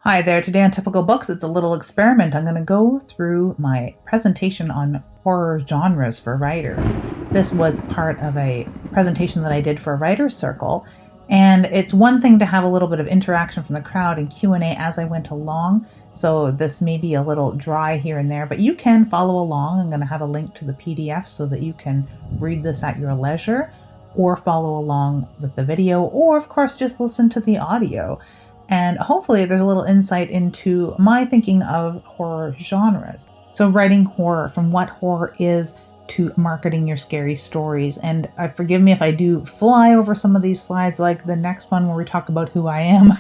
Hi there, today on Typical Books, it's a little experiment. I'm going to go through my presentation on horror genres for writers. This was part of a presentation that I did for a writer's circle, and it's one thing to have a little bit of interaction from the crowd and Q&A as I went along, so this may be a little dry here and there, but you can follow along. I'm going to have a link to the PDF so that you can read this at your leisure, or follow along with the video, or of course just listen to the audio. And hopefully there's a little insight into my thinking of horror genres. So writing horror, from what horror is to marketing your scary stories. And forgive me if I do fly over some of these slides, like the next one where we talk about who I am,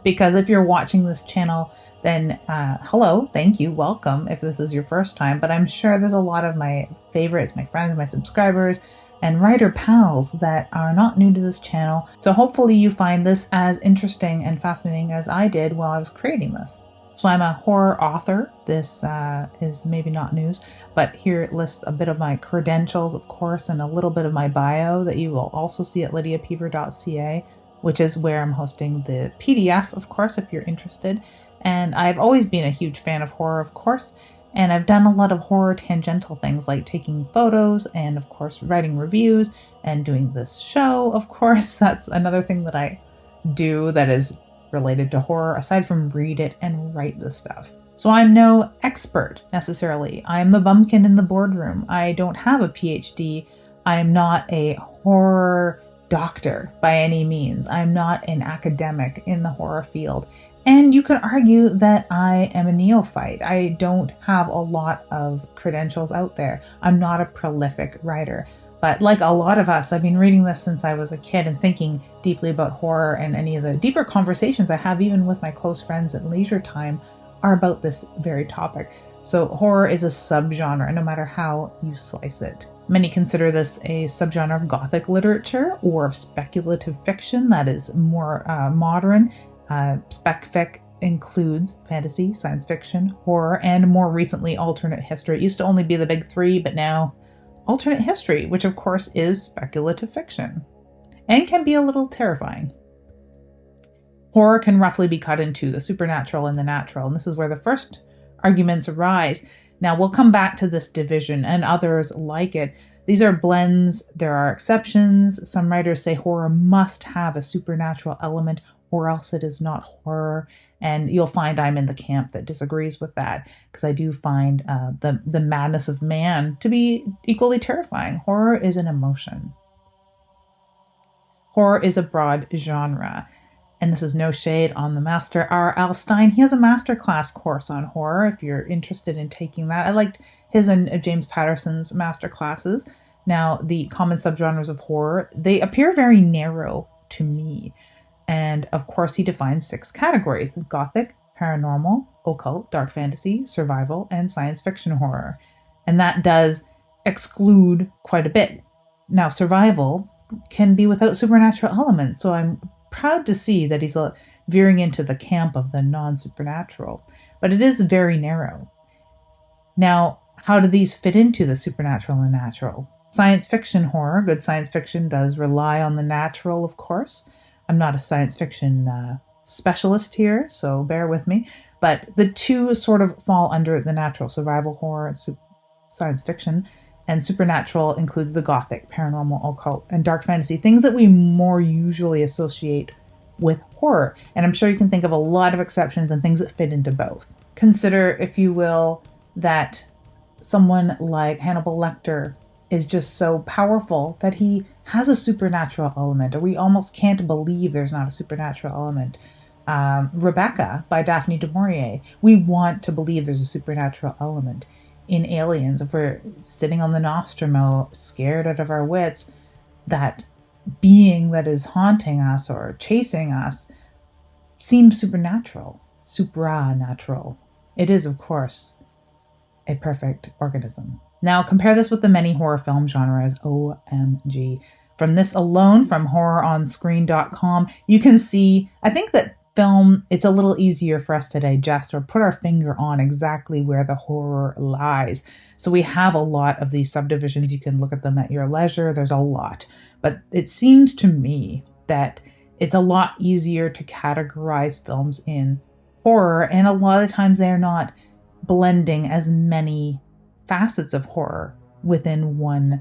because if you're watching this channel, then hello, thank you, welcome if this is your first time. But I'm sure there's a lot of my favorites, my friends, my subscribers, and writer pals that are not new to this channel. So hopefully you find this as interesting and fascinating as I did while I was creating this. So I'm a horror author. This is maybe not news, but here it lists a bit of my credentials, of course, and a little bit of my bio that you will also see at lydiapever.ca, which is where I'm hosting the PDF, of course, if you're interested. And I've always been a huge fan of horror, of course. And I've done a lot of horror tangential things like taking photos and, of course, writing reviews and doing this show, of course. That's another thing that I do that is related to horror, aside from read it and write the stuff. So I'm no expert necessarily. I'm the bumpkin in the boardroom. I don't have a PhD. I am not a horror doctor by any means. I'm not an academic in the horror field. And you could argue that I am a neophyte. I don't have a lot of credentials out there. I'm not a prolific writer. But like a lot of us, I've been reading this since I was a kid and thinking deeply about horror, and any of the deeper conversations I have even with my close friends at leisure time are about this very topic. So horror is a subgenre, no matter how you slice it. Many consider this a subgenre of Gothic literature or of speculative fiction that is more modern. Spec fic includes fantasy, science fiction, horror, and more recently alternate history. It used to only be the big three, but now alternate history, which of course is speculative fiction and can be a little terrifying. Horror can roughly be cut into the supernatural and the natural, and this is where the first arguments arise. Now we'll come back to this division and others like it. These are blends, there are exceptions. Some writers say horror must have a supernatural element or else it is not horror. And you'll find I'm in the camp that disagrees with that, because I do find the madness of man to be equally terrifying. Horror is an emotion. Horror is a broad genre. And this is no shade on the master R. L. Stine. He has a masterclass course on horror if you're interested in taking that. I liked his and James Patterson's masterclasses. Now, the common subgenres of horror, they appear very narrow to me. And of course, he defines 6 categories: Gothic, paranormal, occult, dark fantasy, survival, and science fiction horror. And that does exclude quite a bit. Now, survival can be without supernatural elements, so I'm proud to see that he's veering into the camp of the non-supernatural, but it is very narrow. Now, how do these fit into the supernatural and natural? Science fiction horror, good science fiction does rely on the natural, of course. I'm not a science fiction specialist here, so bear with me. But the two sort of fall under the natural: survival horror and science fiction. And supernatural includes the Gothic, paranormal, occult, and dark fantasy, things that we more usually associate with horror. And I'm sure you can think of a lot of exceptions and things that fit into both. Consider, if you will, that someone like Hannibal Lecter is just so powerful that he has a supernatural element, or we almost can't believe there's not a supernatural element. Rebecca by Daphne du Maurier. We want to believe there's a supernatural element. In Aliens, if we're sitting on the Nostromo, scared out of our wits, that being that is haunting us or chasing us seems supernatural, supranatural. It is, of course, a perfect organism. Now compare this with the many horror film genres. OMG. From this alone, from horroronscreen.com, you can see, I think that film, it's a little easier for us to digest or put our finger on exactly where the horror lies. So we have a lot of these subdivisions. You can look at them at your leisure. There's a lot. But it seems to me that it's a lot easier to categorize films in horror, and a lot of times they're not blending as many facets of horror within one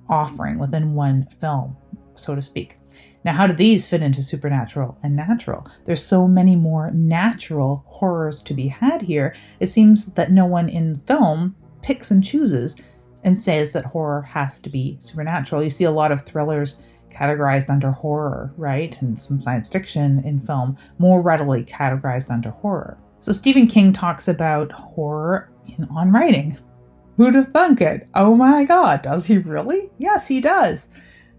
offering, within one film, so to speak. Now, how do these fit into supernatural and natural? There's so many more natural horrors to be had here. It seems that no one in film picks and chooses and says that horror has to be supernatural. You see a lot of thrillers categorized under horror, right? And some science fiction in film more readily categorized under horror. So Stephen King talks about horror on writing. Who'd have thunk it? Oh my God, does he really? Yes, he does.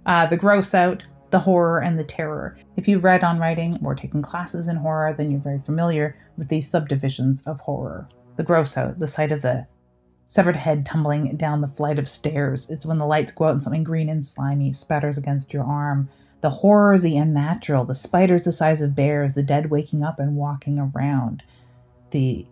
The gross out, the horror, and the terror. If you've read On Writing or taken classes in horror, then you're very familiar with these subdivisions of horror. The gross out, the sight of the severed head tumbling down the flight of stairs. It's when the lights go out and something green and slimy spatters against your arm. The horror is the unnatural, the spiders the size of bears, the dead waking up and walking around. The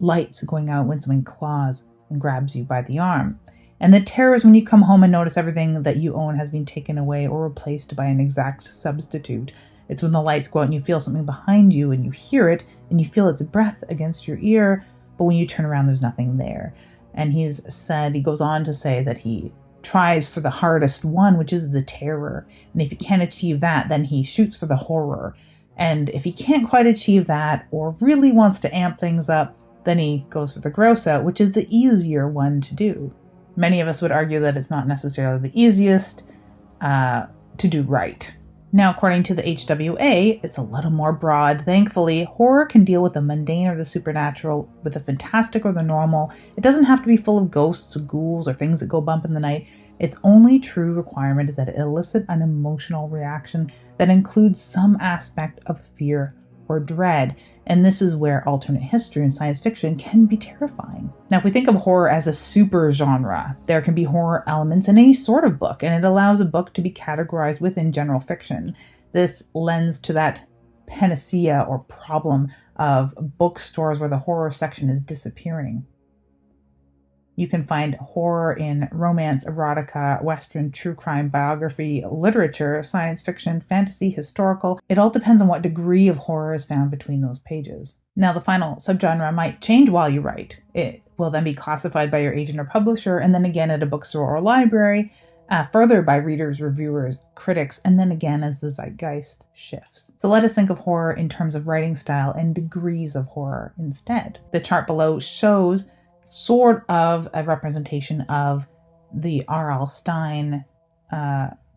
lights going out when something claws and grabs you by the arm. And the terror is when you come home and notice everything that you own has been taken away or replaced by an exact substitute. It's when the lights go out and you feel something behind you and you hear it and you feel its breath against your ear, but when you turn around, there's nothing there. And he goes on to say that he tries for the hardest one, which is the terror. And if he can't achieve that, then he shoots for the horror. And if he can't quite achieve that or really wants to amp things up, then he goes for the gross out, which is the easier one to do. Many of us would argue that it's not necessarily the easiest to do right. Now, according to the HWA, it's a little more broad. Thankfully, horror can deal with the mundane or the supernatural, with the fantastic or the normal. It doesn't have to be full of ghosts, ghouls, or things that go bump in the night. Its only true requirement is that it elicit an emotional reaction that includes some aspect of fear or dread. And this is where alternate history and science fiction can be terrifying. Now, if we think of horror as a super genre, there can be horror elements in any sort of book, and it allows a book to be categorized within general fiction. This lends to that panacea or problem of bookstores where the horror section is disappearing. You can find horror in romance, erotica, Western, true crime, biography, literature, science fiction, fantasy, historical. It all depends on what degree of horror is found between those pages. Now, the final subgenre might change while you write. It will then be classified by your agent or publisher, and then again at a bookstore or library, further by readers, reviewers, critics, and then again as the zeitgeist shifts. So let us think of horror in terms of writing style and degrees of horror instead. The chart below shows sort of a representation of the R.L. Stine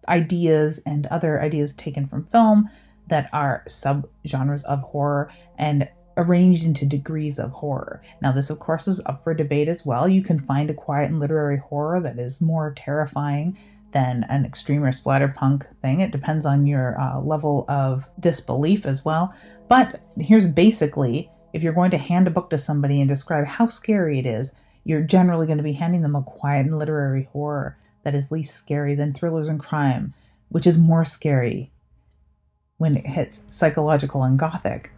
ideas and other ideas taken from film that are subgenres of horror and arranged into degrees of horror. Now, this, of course, is up for debate as well. You can find a quiet and literary horror that is more terrifying than an extreme or splatterpunk thing. It depends on your level of disbelief as well. But here's basically, if you're going to hand a book to somebody and describe how scary it is, you're generally going to be handing them a quiet and literary horror that is least scary than thrillers and crime, which is more scary when it hits psychological and gothic,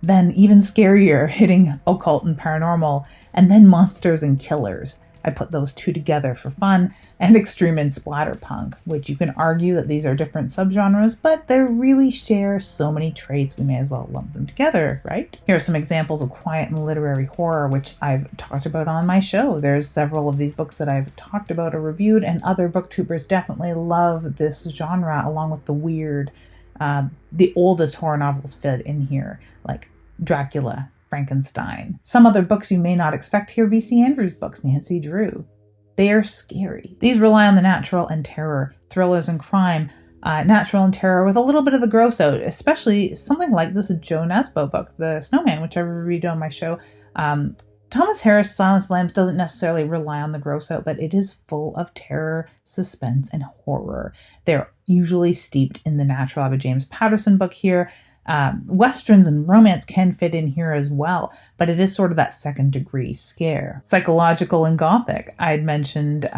then even scarier hitting occult and paranormal, and then monsters and killers. I put those two together for fun, and extreme and splatterpunk, which you can argue that these are different subgenres, but they really share so many traits we may as well lump them together, right? Here are some examples of quiet and literary horror, which I've talked about on my show. There's several of these books that I've talked about or reviewed, and other booktubers definitely love this genre, along with the weird. The oldest horror novels fit in here, like Dracula, Frankenstein. Some other books you may not expect here, V.C. Andrews' books, Nancy Drew. They are scary. These rely on the natural and terror, thrillers and crime, natural and terror with a little bit of the gross out, especially something like this Joe Nesbo book, The Snowman, which I reviewed on my show. Thomas Harris' Silence of the Lambs doesn't necessarily rely on the gross out, but it is full of terror, suspense, and horror. They're usually steeped in the natural. I have a James Patterson book here. Westerns and romance can fit in here as well, but it is sort of that second degree scare. Psychological and gothic. I had mentioned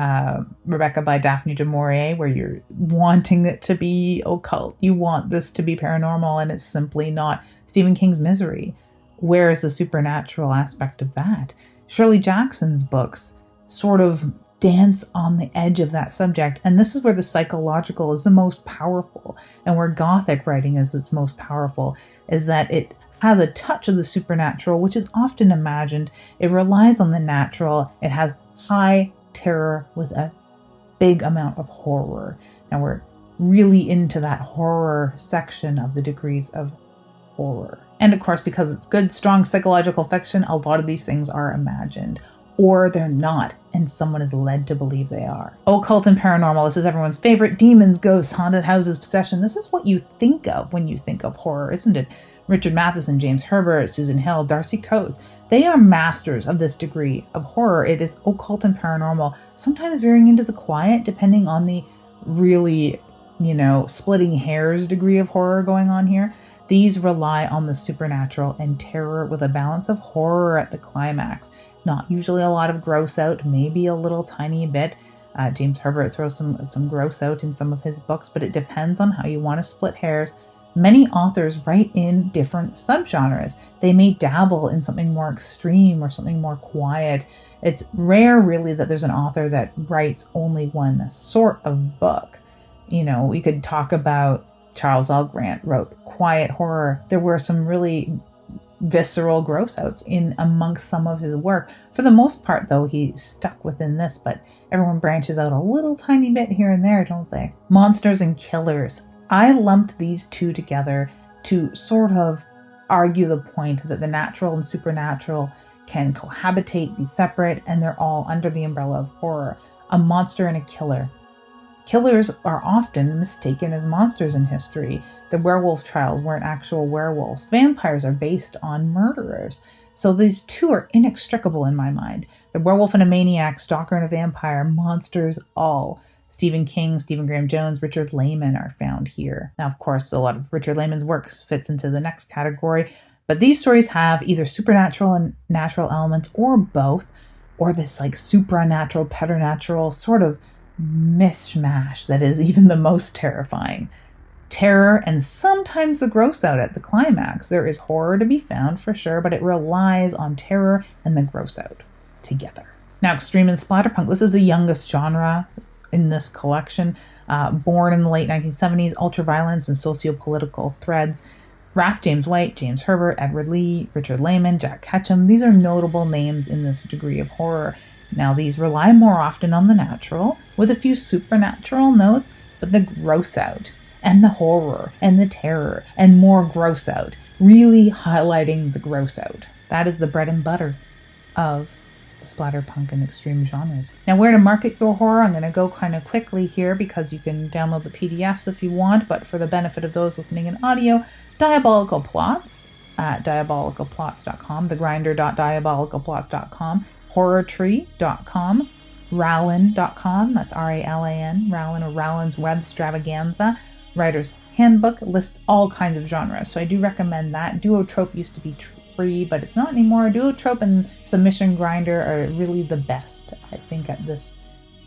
Rebecca by Daphne du Maurier, where you're wanting it to be occult. You want this to be paranormal, and it's simply not. Stephen King's Misery. Where is the supernatural aspect of that? Shirley Jackson's books sort of dance on the edge of that subject, and this is where the psychological is the most powerful, and where gothic writing is its most powerful, is that it has a touch of the supernatural, which is often imagined. It relies on the natural. It has high terror with a big amount of horror. Now we're really into that horror section of the degrees of horror. And of course, because it's good, strong psychological fiction, a lot of these things are imagined, or they're not, and someone is led to believe they are. Occult and paranormal, this is everyone's favorite. Demons, ghosts, haunted houses, possession. This is what you think of when you think of horror, isn't it? Richard Matheson, James Herbert, Susan Hill, Darcy Coates. They are masters of this degree of horror. It is occult and paranormal, sometimes veering into the quiet, depending on the really, splitting hairs degree of horror going on here. These rely on the supernatural and terror with a balance of horror at the climax. Not usually a lot of gross out, maybe a little tiny bit. James Herbert throws some gross out in some of his books, but it depends on how you want to split hairs. Many authors write in different subgenres. They may dabble in something more extreme or something more quiet. It's rare, really, that there's an author that writes only one sort of book. We could talk about Charles L. Grant wrote quiet horror. There were some really visceral gross outs in amongst some of his work. For the most part, though, he stuck within this, but everyone branches out a little tiny bit here and there, don't they? Monsters and killers. I lumped these two together to sort of argue the point that the natural and supernatural can cohabitate, be separate, and they're all under the umbrella of horror. A monster and a killer. Killers are often mistaken as monsters in history. The werewolf trials weren't actual werewolves. Vampires are based on murderers. So these two are inextricable in my mind. The werewolf and a maniac, stalker and a vampire, monsters all. Stephen King, Stephen Graham Jones, Richard Lehman are found here. Now, of course, a lot of Richard Lehman's work fits into the next category, but these stories have either supernatural and natural elements or both, or this like supranatural, preternatural sort of mishmash that is even the most terrifying. Terror and sometimes the gross out at the climax. There is horror to be found for sure, but it relies on terror and the gross out together. Now, extreme and splatterpunk. This is the youngest genre in this collection. Born in the late 1970s, ultraviolence and socio-political threads. Rath James White, James Herbert, Edward Lee, Richard Lehman, Jack Ketchum. These are notable names in this degree of horror. Now, these rely more often on the natural, with a few supernatural notes, but the gross out and the horror and the terror and more gross out, really highlighting the gross out. That is the bread and butter of splatterpunk and extreme genres. Now, where to market your horror? I'm going to go kind of quickly here because you can download the PDFs if you want, but for the benefit of those listening in audio, Diabolical Plots at diabolicalplots.com, thegrinder.diabolicalplots.com, horrortree.com, Rallin.com, that's R-A-L-A-N, Rallin or Rallin's Web Extravaganza. Writer's Handbook lists all kinds of genres, so I do recommend that. Duotrope used to be free, but it's not anymore. Duotrope and Submission Grinder are really the best, I think, at this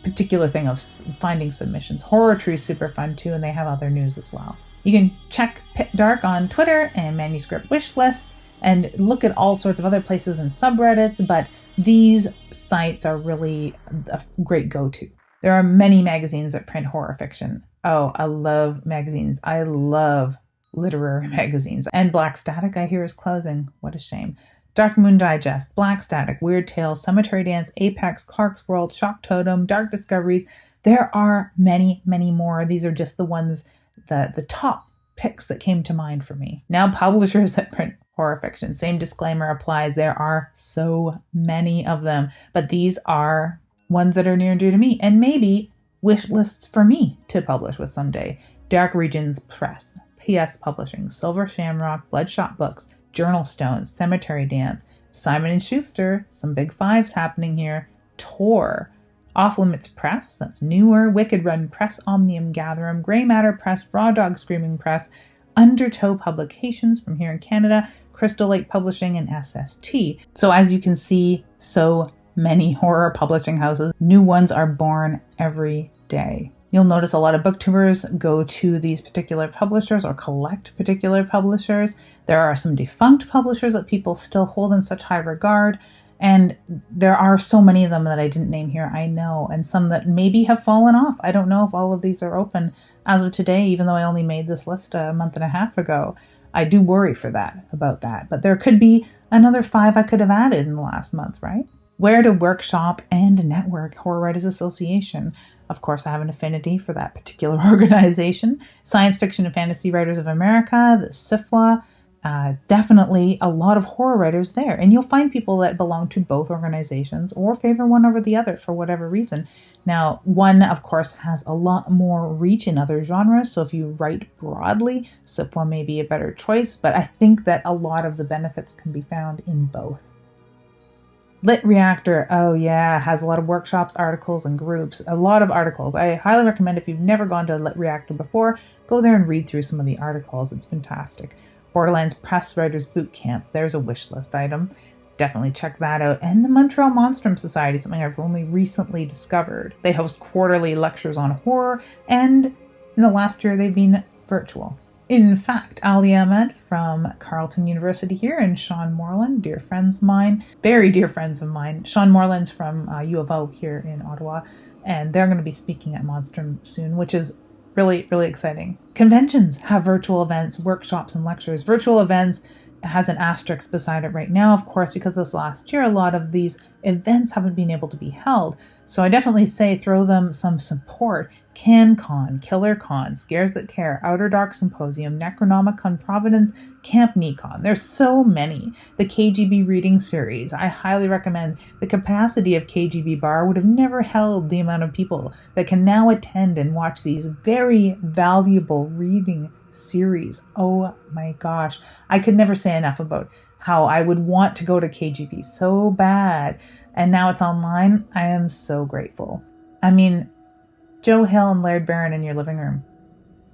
particular thing of finding submissions. Horror Tree is super fun too, and they have other news as well. You can check Pit Dark on Twitter and Manuscript Wishlist and look at all sorts of other places and subreddits, but these sites are really a great go-to. There are many magazines that print horror fiction. Oh, I love magazines. I love literary magazines. And Black Static, I hear, is closing. What a shame. Dark Moon Digest, Black Static, Weird Tales, Cemetery Dance, Apex, Clarkesworld, Shock Totem, Dark Discoveries. There are many, many more. These are just the ones, the top picks that came to mind for me. Now, publishers that print horror fiction. Same disclaimer applies. There are so many of them, but these are ones that are near and dear to me, and maybe wish lists for me to publish with someday. Dark Regions Press, PS Publishing, Silver Shamrock, Bloodshot Books, Journal Stones, Cemetery Dance, Simon & Schuster, some big fives happening here, Tor, Off Limits Press, that's newer, Wicked Run Press, Omnium Gatherum, Grey Matter Press, Raw Dog Screaming Press, Undertow Publications from here in Canada, Crystal Lake Publishing, and SST. So as you can see, so many horror publishing houses. New ones are born every day. You'll notice a lot of booktubers go to these particular publishers or collect particular publishers. There are some defunct publishers that people still hold in such high regard. And there are so many of them that I didn't name here, I know, and some that maybe have fallen off. I don't know if all of these are open as of today, even though I only made this list a month and a half ago. I do worry about that. But there could be another 5 I could have added in the last month, right? Where to workshop and network. Horror Writers Association. Of course, I have an affinity for that particular organization. Science Fiction and Fantasy Writers of America, the SFWA. Definitely a lot of horror writers there. And you'll find people that belong to both organizations or favor one over the other for whatever reason. Now, one, of course, has a lot more reach in other genres. So if you write broadly, SFWA may be a better choice. But I think that a lot of the benefits can be found in both. Lit Reactor, oh yeah, has a lot of workshops, articles, and groups. A lot of articles. I highly recommend, if you've never gone to Lit Reactor before, go there and read through some of the articles. It's fantastic. Borderlands Press Writers Bootcamp, there's a wish list item. Definitely check that out. And the Montreal Monstrum Society, something I've only recently discovered. They host quarterly lectures on horror, and in the last year they've been virtual. In fact, Ali Ahmed from Carleton University here and Sean Moreland, dear friends of mine, very dear friends of mine. Sean Moreland's from U of O here in Ottawa, and they're going to be speaking at Monstrum soon, which is really, really exciting. Conventions have virtual events, workshops, and lectures. Virtual events has an asterisk beside it right now, of course, because this last year, a lot of these events haven't been able to be held. So I definitely say throw them some support. CanCon, KillerCon, Scares That Care, Outer Dark Symposium, Necronomicon Providence, Camp Necon. There's so many. The KGB reading series, I highly recommend. The capacity of KGB Bar would have never held the amount of people that can now attend and watch these very valuable reading series. Oh my gosh. I could never say enough about how I would want to go to KGB so bad. And now it's online. I am so grateful. I mean, Joe Hill and Laird Barron in your living room.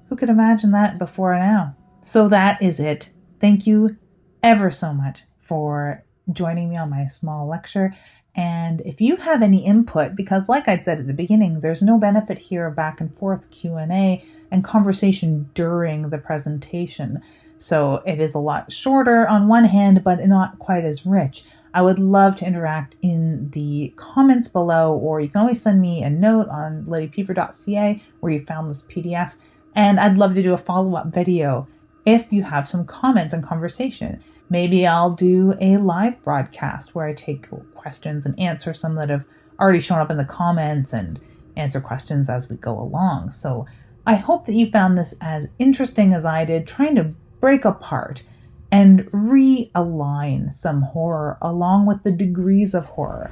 Who could imagine that before now? So that is it. Thank you ever so much for joining me on my small lecture. And if you have any input, because like I said at the beginning, there's no benefit here of back and forth Q&A and conversation during the presentation. So it is a lot shorter on one hand, but not quite as rich. I would love to interact in the comments below, or you can always send me a note on ladypeever.ca where you found this PDF. And I'd love to do a follow-up video if you have some comments and conversation. Maybe I'll do a live broadcast where I take questions and answer some that have already shown up in the comments and answer questions as we go along. So I hope that you found this as interesting as I did, trying to break apart and realign some horror along with the degrees of horror.